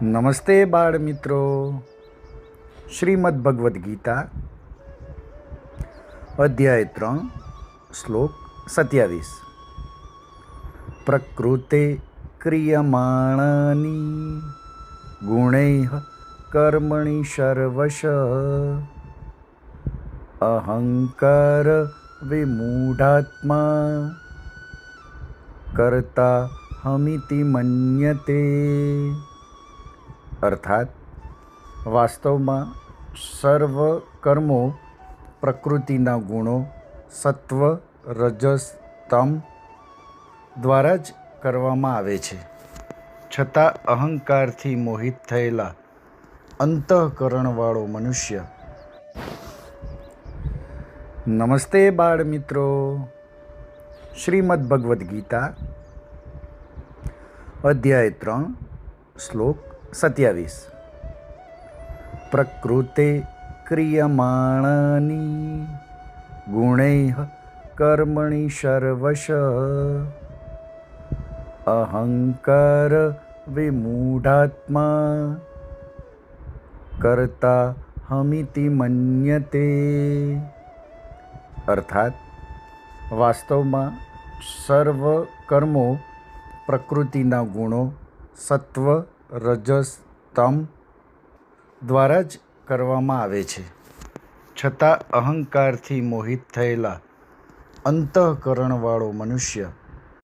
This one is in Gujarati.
નમસ્તે બાળ મિત્રો. શ્રીમદ ભગવદ્ ગીતા અધ્યાય 3 શ્લોક 27. પ્રકૃતે ક્રિયમાણાની ગુણૈઃ કર્મણિ સર્વશ અહંકાર વિમૂઢાત્મા કર્તા હમિતિ મન્યતે. અર્થાત વાસ્તવમાં સર્વ કર્મો પ્રકૃતિના ગુણો સત્વ રજસ તમ દ્વારા જ કરવામાં આવે છે. છતાં અહંકારથી મોહિત થયેલા અંતઃકરણવાળો મનુષ્ય. નમસ્તે બાળ મિત્રો. શ્રીમદ ભગવદ્ ગીતા અધ્યાય 3 શ્લોક 27. પ્રકૃતે ક્રિયમાણાની ગુણૈઃ કર્મણિ સર્વશ અહંકાર વિમૂઢાત્મા કર્તા હમિતિ મન્યતે. અર્થાત વાસ્તવમાં સર્વ કર્મો પ્રકૃતિના ગુણો સત્વ રજસ તમ દ્વારા જ કરવામાં આવે છે. છતાં અહંકારથી મોહિત થયેલા અંતઃકરણવાળો મનુષ્ય